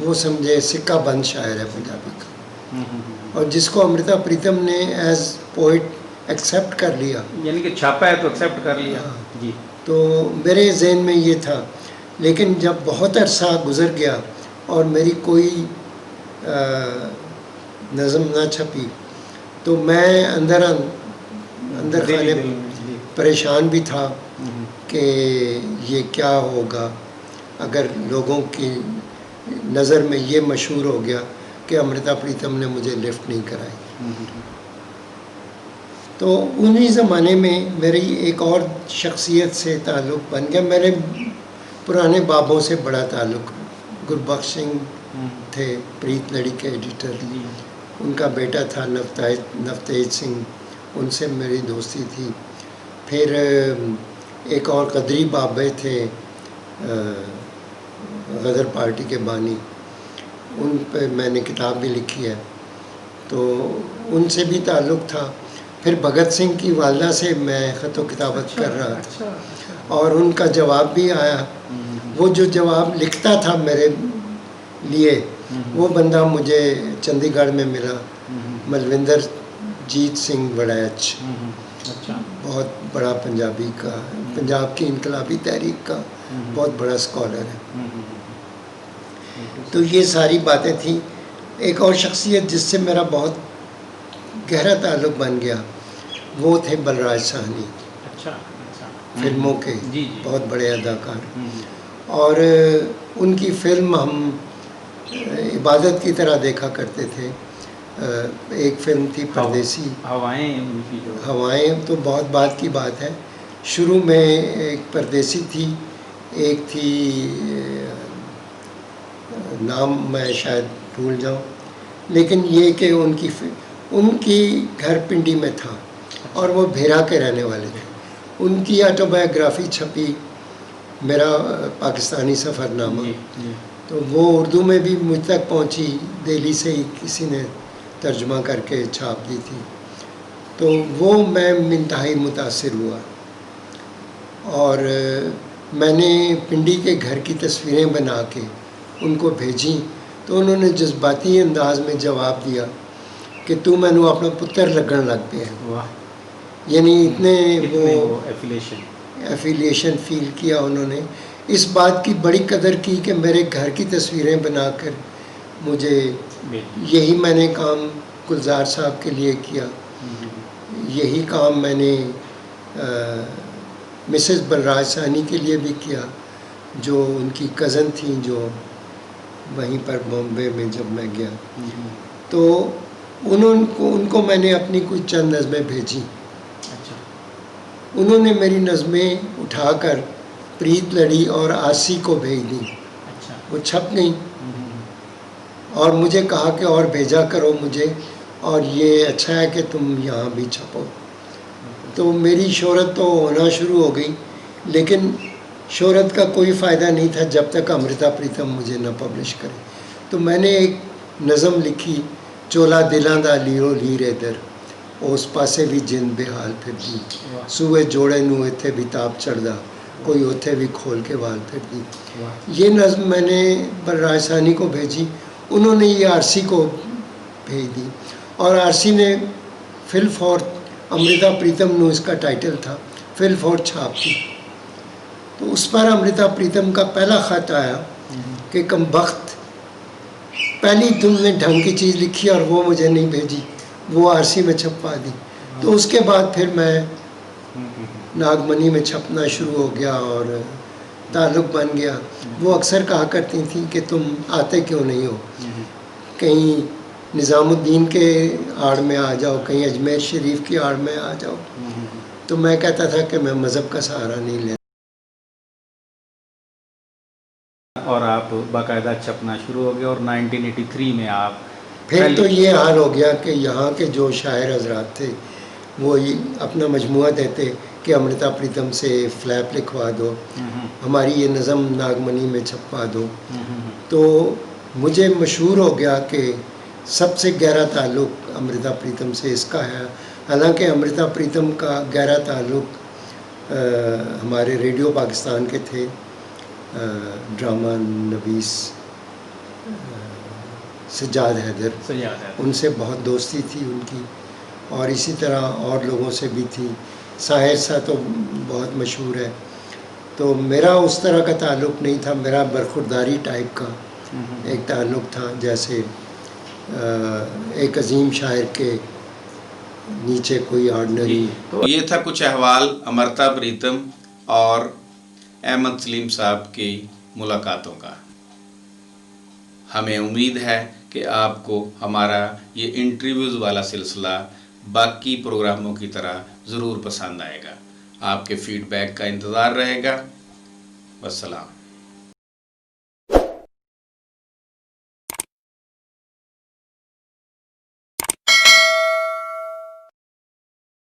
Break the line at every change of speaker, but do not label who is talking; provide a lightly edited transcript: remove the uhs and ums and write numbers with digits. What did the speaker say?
وہ سمجھے سکہ بند شاعر ہے پنجابی کا، اور جس کو امرتا پریتم نے ایز پوئٹ ایکسیپٹ کر لیا،
یعنی کہ چھاپا ہے تو ایکسیپٹ کر لیا. جی.
تو میرے ذہن میں یہ تھا. لیکن جب بہت عرصہ گزر گیا اور میری کوئی نظم نہ چھپی تو میں اندر خانے پریشان بھی تھا کہ یہ کیا ہوگا اگر لوگوں کی نظر میں یہ مشہور ہو گیا کہ امرتا پریتم نے مجھے لفٹ نہیں کرائی. تو انہی زمانے میں میری ایک اور شخصیت سے تعلق بن گیا. میرے پرانے بابوں سے بڑا تعلق، گربخش سنگھ تھے پریت لڑی کے ایڈیٹر، ان کا بیٹا تھا نفتیج سنگھ، ان سے میری دوستی تھی. پھر ایک اور قدری بابے تھے غدر پارٹی کے بانی، ان پہ میں نے کتاب بھی لکھی ہے، تو ان سے بھی تعلق تھا. پھر بھگت سنگھ کی والدہ سے میں خط و کتابت کر رہا اور ان کا جواب بھی آیا. وہ جو جواب لکھتا تھا میرے لیے وہ بندہ مجھے چندی گڑھ میں ملا، ملوندر جیت سنگھ وڑیچ، بہت بڑا پنجاب کی انقلابی تحریک کا بہت بڑا اسکالر ہے. تو یہ ساری باتیں تھیں. ایک اور شخصیت جس سے میرا بہت گہرا تعلق بن گیا وہ تھے بلراج ساہنی، فلموں کے بہت بڑے اداکار، اور ان کی فلم ہم عبادت کی طرح دیکھا کرتے تھے. ایک فلم تھی پردیسی، ہوائیں تو بہت بعد کی بات ہے. شروع میں ایک پردیسی تھی، ایک تھی نام میں شاید بھول جاؤں، لیکن یہ کہ ان کی گھر پنڈی میں تھا اور وہ بھیرا کے رہنے والے تھے. ان کی آٹو بایوگرافی چھپی، میرا پاکستانی سفر نامہ، تو وہ اردو میں بھی مجھ تک پہنچی، دہلی سے ہی کسی نے ترجمہ کر کے چھاپ دی تھی. تو وہ میں انتہائی متاثر ہوا اور میں نے پنڈی کے گھر کی تصویریں بنا کے ان کو بھیجیں تو انہوں نے جذباتی انداز میں جواب دیا کہ تو میں نو اپنا پتر لگن لگ پہ ہے. یعنی اتنے وہ ایفیلیشن فیل کیا انہوں نے. اس بات کی بڑی قدر کی کہ میرے گھر کی تصویریں بنا کر مجھے، یہی میں نے کام گلزار صاحب کے لیے کیا، یہی کام میں نے مسز بلراج ساہنی کے لیے بھی کیا جو ان کی کزن تھیں جو وہیں پر بامبے میں جب میں گیا. تو ان کو میں نے اپنی کچھ چند نظمیں بھیجیں. انہوں نے میری نظمیں اٹھا کر پریت لڑی اور آسی کو بھیج دیں. وہ چھپ گئیں اور مجھے کہا کہ اور بھیجا کرو مجھے، اور یہ اچھا ہے کہ تم یہاں بھی چھپو. تو میری شہرت تو ہونا شروع ہو گئی، لیکن شہرت کا کوئی فائدہ نہیں تھا جب تک امرتا پریتم مجھے نہ پبلش کرے. تو میں نے ایک نظم لکھی، چولا دلاں دا لیرو لیرے در، اس پاسے بھی جن بحال پھر دی، سوئے جوڑے نو اتھے بھی تاپ چڑھدا، کوئی اتھے بھی کھول کے وال پھر دی. یہ نظم میں نے بلراج ساہنی کو بھیجی، انہوں نے یہ آرسی کو بھیج دی اور آرسی نے فل فور امرتا پریتم نو اس کا ٹائٹل تھا، فل فور چھاپ دی. تو اس پر امرتا پریتم کا پہلا خط آیا کہ کم بخت، پہلی تم نے ڈھنگ کی چیز لکھی اور وہ مجھے نہیں بھیجی، وہ آرسی میں چھپوا دی. تو اس کے بعد پھر میں ناگمنی میں چھپنا شروع ہو گیا اور تعلق بن گیا. وہ اکثر کہا کرتی تھیں کہ تم آتے کیوں نہیں ہو، کہیں نظام الدین کے آڑ میں آ جاؤ، کہیں اجمیر شریف کی آڑ میں آ جاؤ. تو میں کہتا تھا کہ میں مذہب کا سہارا نہیں لیتا.
اور آپ باقاعدہ چھپنا شروع ہو گئے اور 1983 میں آپ
پھر تو یہ حال ہو گیا کہ یہاں کے جو شاعر حضرات تھے وہ اپنا مجموعہ دیتے کہ امرتا پریتم سے فلیپ لکھوا دو، ہماری یہ نظم ناگمنی میں چھپوا دو. تو مجھے مشہور ہو گیا کہ سب سے گہرا تعلق امرتا پریتم سے اس کا ہے. حالانکہ امرتا پریتم کا گہرا تعلق ہمارے ریڈیو پاکستان کے تھے، ڈرامہ نویس سجاد حیدر،
سجاد ہے
ان سے بہت دوستی تھی ان کی، اور اسی طرح اور لوگوں سے بھی تھی. ساحر سا تو بہت مشہور ہے. تو میرا اس طرح کا تعلق نہیں تھا، میرا برخورداری ٹائپ کا ایک تعلق تھا، جیسے ایک عظیم شاعر کے نیچے کوئی آرڈنری.
تو یہ تھا کچھ احوال امرتا پریتم اور احمد سلیم صاحب کی ملاقاتوں کا. ہمیں امید ہے کہ آپ کو ہمارا یہ انٹرویوز والا سلسلہ باقی پروگراموں کی طرح ضرور پسند آئے گا. آپ کے فیڈ بیک کا انتظار رہے گا. والسلام.